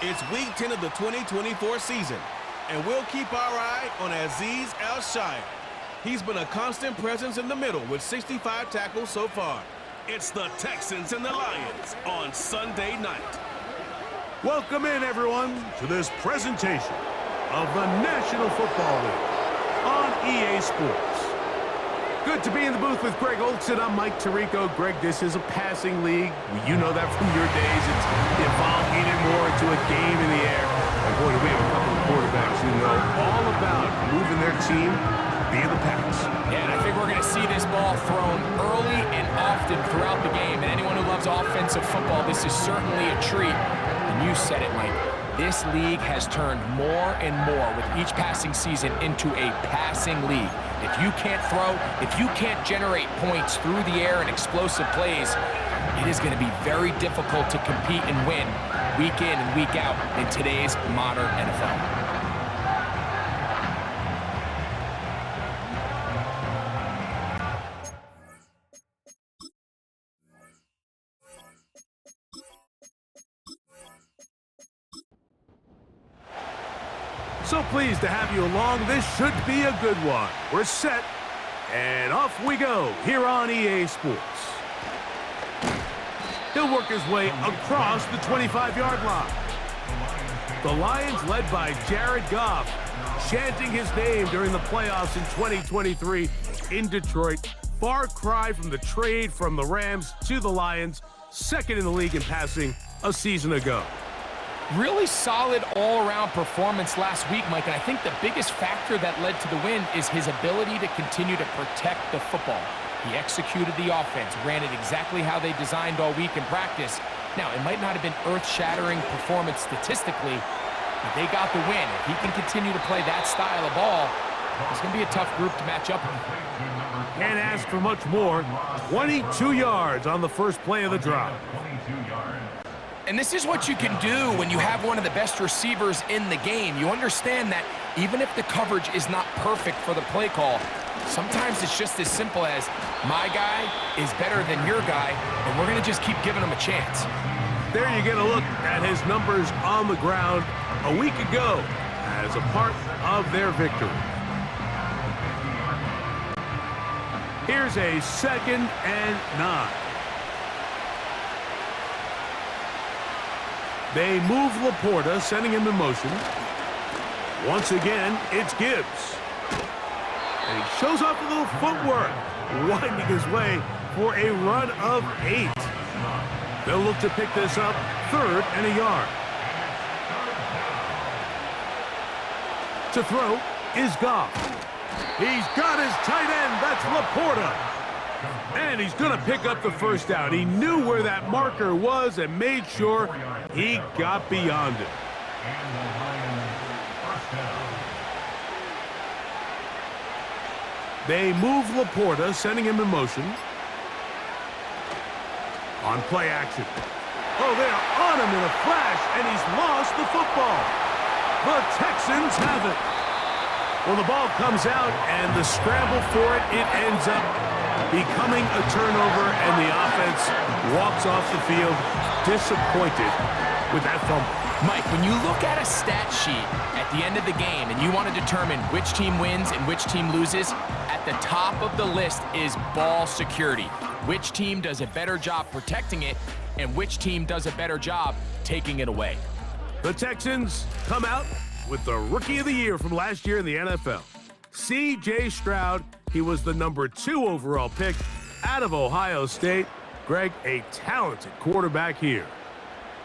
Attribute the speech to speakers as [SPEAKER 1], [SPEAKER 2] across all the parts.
[SPEAKER 1] It's week 10 of the 2024 season, and we'll keep our eye on Azeez Al-Shaair. He's been a constant presence in the middle with 65 tackles so far. It's the Texans and the Lions on Sunday night.
[SPEAKER 2] Welcome in, everyone, to this presentation of the National Football League on EA Sports. Good to be in the booth with Greg Olson. I'm Mike Tirico. Greg, this is a passing league. You know that from your days. It's evolved even more into a game in the air. And boy, do we have a couple of quarterbacks who know all about moving their team via the pass.
[SPEAKER 3] Yeah, and I think we're going to see this ball thrown early and often throughout the game. And anyone who loves offensive football, this is certainly a treat. And you said it, Mike. This league has turned more and more with each passing season into a passing league. If you can't throw, if you can't generate points through the air and explosive plays, it is going to be very difficult to compete and win week in and week out in today's modern NFL.
[SPEAKER 2] So pleased to have you along. This should be a good one. We're set, and off we go here on EA Sports. He'll work his way across the 25-yard line. The Lions, led by Jared Goff, chanting his name during the playoffs in 2023 in Detroit. Far cry from the trade from the Rams to the Lions, second in the league in passing a season ago.
[SPEAKER 3] Really solid all-around performance last week, Mike, and I think the biggest factor that led to the win is his ability to continue to protect the football. He executed the offense, ran it exactly how they designed all week in practice. Now, it might not have been earth-shattering performance statistically, but they got the win. If he can continue to play that style of ball, it's going to be a tough group to match up with.
[SPEAKER 2] Can't ask for much more. 22 yards on the first play of the drive.
[SPEAKER 3] And this is what you can do when you have one of the best receivers in the game. You understand that even if the coverage is not perfect for the play call, sometimes it's just as simple as my guy is better than your guy, and we're going to just keep giving him a chance.
[SPEAKER 2] There you get a look at his numbers on the ground a week ago as a part of their victory. Here's a 2nd and 9. They move Laporta, sending him in motion. Once again, it's Gibbs. And he shows off a little footwork, winding his way for a run of 8. They'll look to pick this up 3rd and a yard. To throw is Goff. He's got his tight end. That's Laporta. And he's going to pick up the first down. He knew where that marker was and made sure he got beyond it. They move Laporta, sending him in motion. On play action. Oh, they are on him in a flash, and he's lost the football. The Texans have it. Well, the ball comes out, and the scramble for it, it ends up becoming a turnover, and the offense walks off the field disappointed with that fumble.
[SPEAKER 3] Mike, when you look at a stat sheet at the end of the game and you want to determine which team wins and which team loses, at the top of the list is ball security. Which team does a better job protecting it and which team does a better job taking it away.
[SPEAKER 2] The Texans come out with the Rookie of the Year from last year in the NFL. C.J. Stroud, he was the number 2 overall pick out of Ohio State. Greg, a talented quarterback here.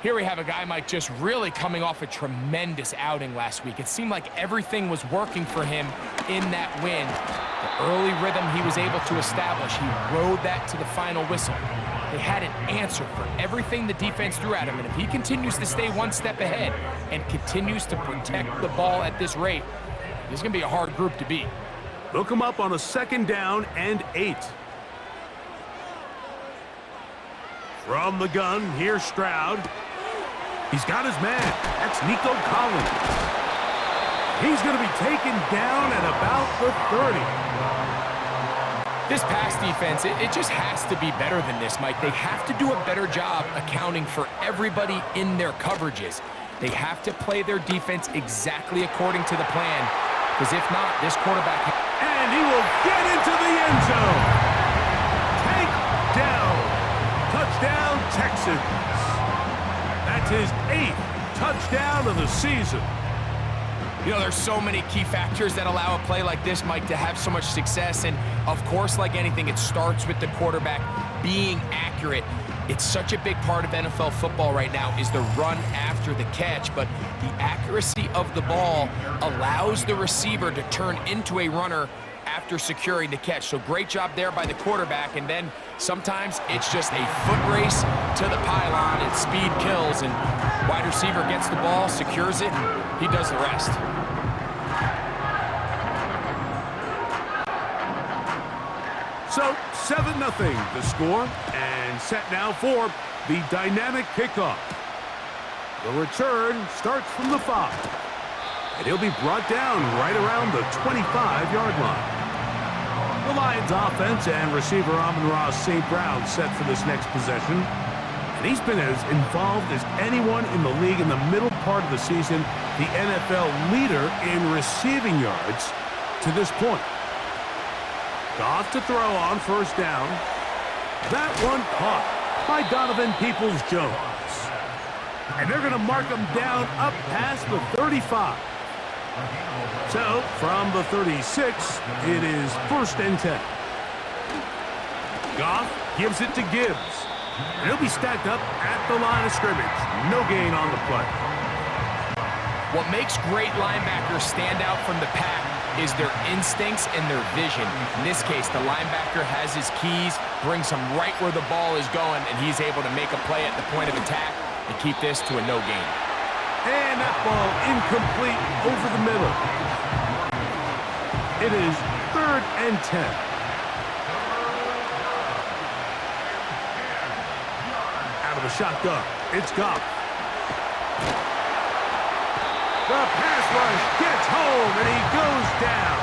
[SPEAKER 3] Here we have a guy, Mike, just really coming off a tremendous outing last week. It seemed like everything was working for him in that win. The early rhythm he was able to establish, he rode that to the final whistle. They had an answer for everything the defense threw at him, and if he continues to stay one step ahead and continues to protect the ball at this rate, this is going to be a hard group to beat.
[SPEAKER 2] Look him up on a 2nd down and 8. From the gun, here's Stroud. He's got his man. That's Nico Collins. He's going to be taken down at about the 30.
[SPEAKER 3] This pass defense, it just has to be better than this, Mike. They have to do a better job accounting for everybody in their coverages. They have to play their defense exactly according to the plan, because if not, this quarterback...
[SPEAKER 2] And he will get into the end zone. Take down. Touchdown, Texans. That's his 8th touchdown of the season.
[SPEAKER 3] You know, there's so many key factors that allow a play like this, Mike, to have so much success. And, of course, like anything, it starts with the quarterback being accurate. It's such a big part of NFL football right now is the run after the catch. But the accuracy of the ball allows the receiver to turn into a runner after securing the catch. So great job there by the quarterback. And then sometimes it's just a foot race to the pylon and speed kills. And wide receiver gets the ball, secures it, and he does the rest.
[SPEAKER 2] So 7-0 the score, and set now for the dynamic kickoff. The return starts from the 5, and he'll be brought down right around the 25-yard line. The Lions offense and receiver Amon-Ra St. Brown set for this next possession, and he's been as involved as anyone in the league in the middle part of the season, the NFL leader in receiving yards to this point. Goff to throw on first down. That one caught by Donovan Peoples-Jones. And they're going to mark him down up past the 35. So, from the 36, it is 1st and 10. Goff gives it to Gibbs. And he'll be stacked up at the line of scrimmage. No gain on the play.
[SPEAKER 3] What makes great linebackers stand out from the pack is their instincts and their vision. In this case, the linebacker has his keys, brings him right where the ball is going, and he's able to make a play at the point of attack and keep this to a no gain.
[SPEAKER 2] And that ball incomplete over the middle. It is 3rd and 10. Out of the shotgun, it's Goff. The pass rush gets home, and he goes down.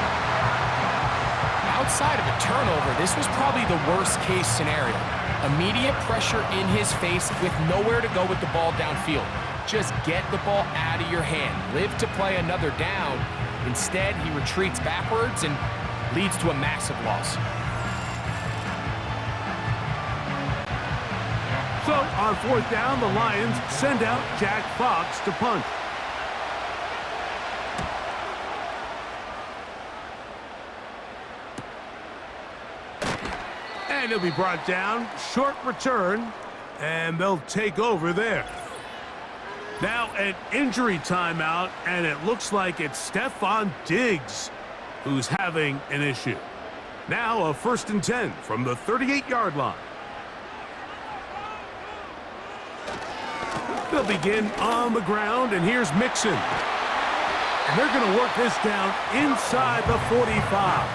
[SPEAKER 3] Outside of a turnover, this was probably the worst-case scenario. Immediate pressure in his face with nowhere to go with the ball downfield. Just get the ball out of your hand. Live to play another down. Instead, he retreats backwards and leads to a massive loss.
[SPEAKER 2] So, on 4th down, the Lions send out Jack Fox to punt. And he'll be brought down. Short return, and they'll take over there. Now an injury timeout, and it looks like it's Stephon Diggs who's having an issue. Now a 1st and 10 from the 38-yard line. They'll begin on the ground, and here's Mixon. And they're going to work this down inside the 45.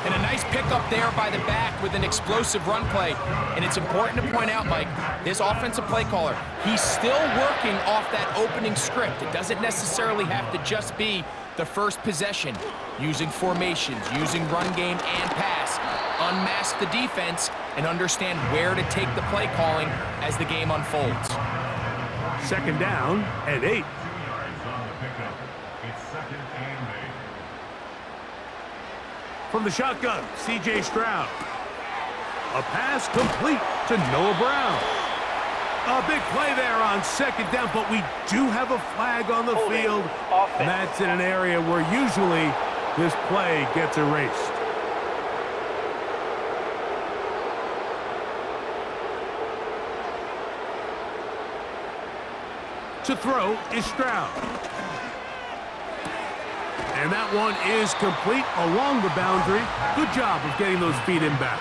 [SPEAKER 3] And a nice pickup there by the back with an explosive run play. And it's important to point out, Mike, this offensive play caller, he's still working off that opening script. It doesn't necessarily have to just be the first possession. Using formations, using run game and pass. Unmask the defense and understand where to take the play calling as the game unfolds.
[SPEAKER 2] 2nd down and 8. From the shotgun, C.J. Stroud. A pass complete to Noah Brown. A big play there on 2nd down, but we do have a flag on the field. And that's in an area where usually this play gets erased. To throw is Stroud. And that one is complete along the boundary. Good job of getting those feet in back.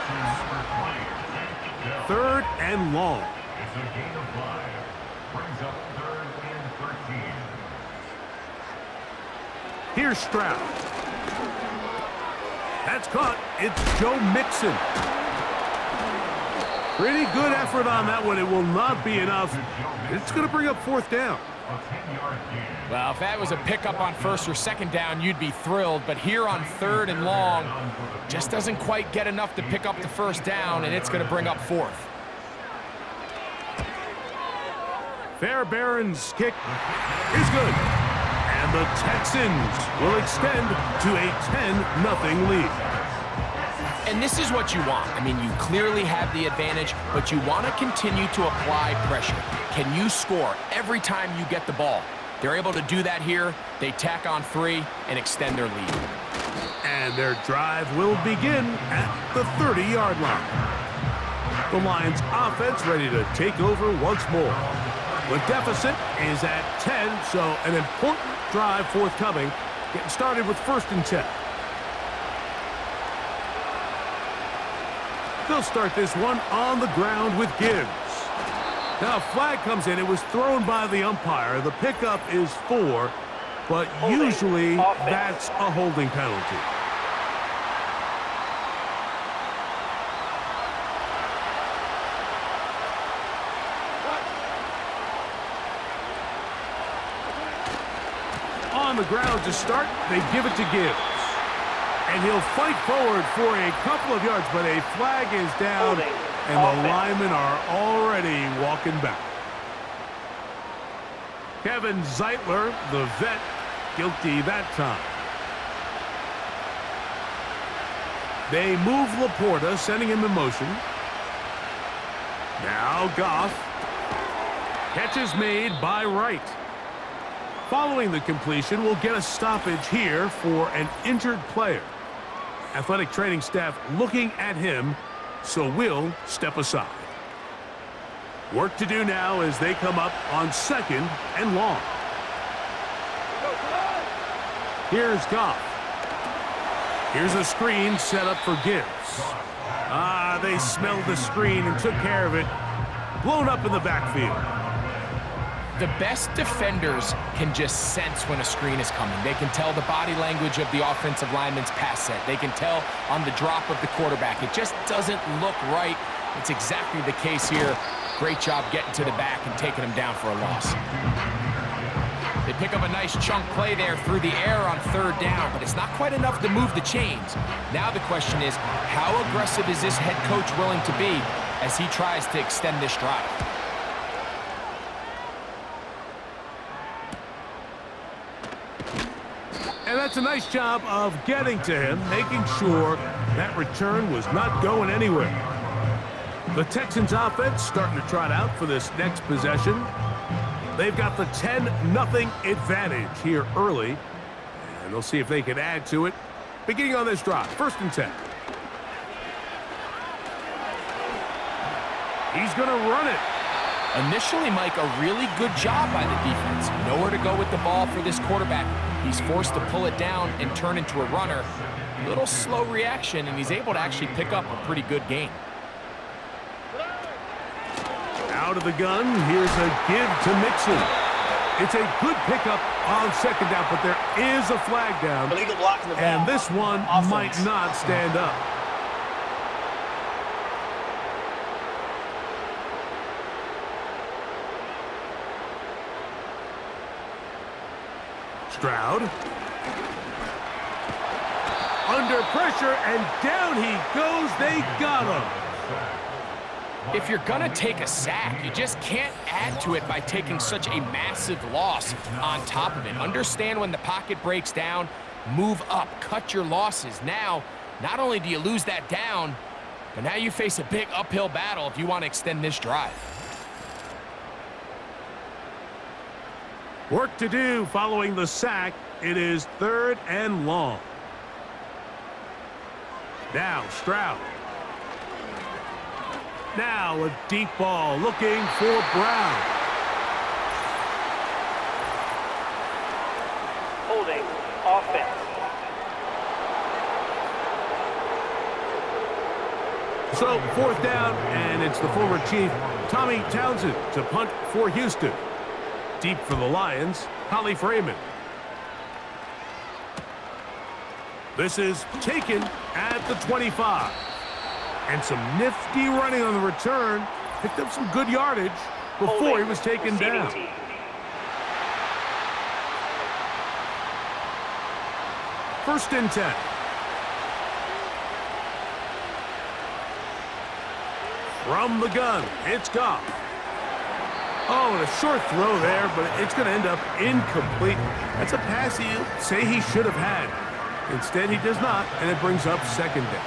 [SPEAKER 2] 3rd and long.
[SPEAKER 4] It's a gain of 5. Brings up 3rd and 13.
[SPEAKER 2] Here's Stroud. That's caught. It's Joe Mixon. Pretty good effort on that one. It will not be enough. It's going to bring up 4th down.
[SPEAKER 4] A 10-yard gain.
[SPEAKER 3] Well, if that was a pickup on first or second down, you'd be thrilled. But here on third and long, just doesn't quite get enough to pick up the first down, and it's going to bring up fourth.
[SPEAKER 2] Fairbairn's kick is good. And the Texans will extend to a 10-0 lead.
[SPEAKER 3] And this is what you want. I mean, you clearly have the advantage, but you want to continue to apply pressure. Can you score every time you get the ball? They're able to do that here. They tack on 3 and extend their lead.
[SPEAKER 2] And their drive will begin at the 30-yard line. The Lions offense ready to take over once more. The deficit is at 10, so an important drive forthcoming. Getting started with 1st and 10. They'll start this one on the ground with Gibbs. Now a flag comes in. It was thrown by the umpire. The pickup is 4, but usually that's a holding penalty. On the ground to start, they give it to Gibbs. And he'll fight forward for a couple of yards, but a flag is down, and the linemen are already walking back. Kevin Zeitler, the vet, guilty that time. They move Laporta, sending him in motion. Now Goff. Catch is made by Wright. Following the completion, we'll get a stoppage here for an injured player. Athletic training staff looking at him, so we'll step aside. Work to do now as they come up on 2nd and long. Here's Goff. Here's a screen set up for Gibbs. They smelled the screen and took care of it. Blown up in the backfield.
[SPEAKER 3] The best defenders can just sense when a screen is coming. They can tell the body language of the offensive lineman's pass set. They can tell on the drop of the quarterback. It just doesn't look right. It's exactly the case here. Great job getting to the back and taking him down for a loss. They pick up a nice chunk play there through the air on 3rd down, but it's not quite enough to move the chains. Now the question is, how aggressive is this head coach willing to be as he tries to extend this drive?
[SPEAKER 2] And that's a nice job of getting to him, making sure that return was not going anywhere. The Texans offense starting to trot out for this next possession. They've got the 10-0 advantage here early, and they'll see if they can add to it. Beginning on this drive, 1st and 10. He's going to run it.
[SPEAKER 3] Initially, Mike, a really good job by the defense. Nowhere to go with the ball for this quarterback. He's forced to pull it down and turn into a runner. A little slow reaction, and he's able to actually pick up a pretty good gain.
[SPEAKER 2] Out of the gun, here's a give to Mixon. It's a good pickup on 2nd down, but there is a flag down, and this one might not stand up. Stroud. Under pressure, and down he goes. They got him.
[SPEAKER 3] If you're going to take a sack, you just can't add to it by taking such a massive loss on top of it. Understand when the pocket breaks down, move up, cut your losses. Now, not only do you lose that down, but now you face a big uphill battle if you want to extend this drive.
[SPEAKER 2] Work to do following the sack. It is 3rd and long. Now Stroud. Now a deep ball looking for Brown.
[SPEAKER 5] Holding offense.
[SPEAKER 2] So 4th down, and it's the former Chief, Tommy Townsend, to punt for Houston. Deep for the Lions, Holly Freeman. This is taken at the 25. And some nifty running on the return. Picked up some good yardage before he was taken down. First and 10. From the gun, it's Goff. Oh, and a short throw there, but it's going to end up incomplete. That's a pass you say he should have had. Instead, he does not, and it brings up second down.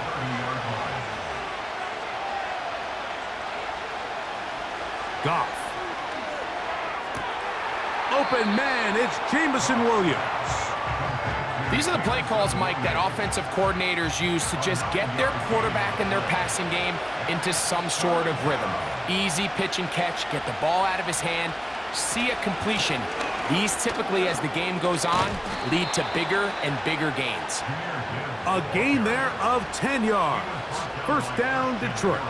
[SPEAKER 2] Goff. Open man, it's Jameson Williams.
[SPEAKER 3] These are the play calls, Mike, that offensive coordinators use to just get their quarterback and their passing game into some sort of rhythm. Easy pitch and catch, get the ball out of his hand, see a completion. These typically, as the game goes on, lead to bigger and bigger gains.
[SPEAKER 2] A gain there of 10 yards. First down, Detroit.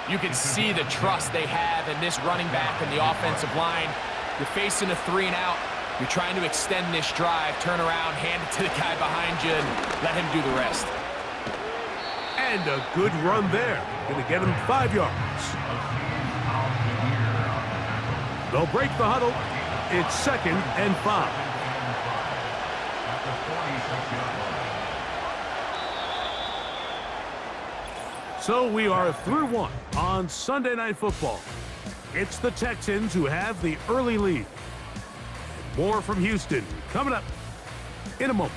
[SPEAKER 3] You can see the trust they have in this running back and the offensive line. You're facing a 3-and-out. You're trying to extend this drive, turn around, hand it to the guy behind you, and let him do the rest.
[SPEAKER 2] And a good run there. Going to get him 5 yards. They'll break the huddle. It's second and 5. So we are through one on Sunday Night Football. It's the Texans who have the early lead. More from Houston coming up in a moment.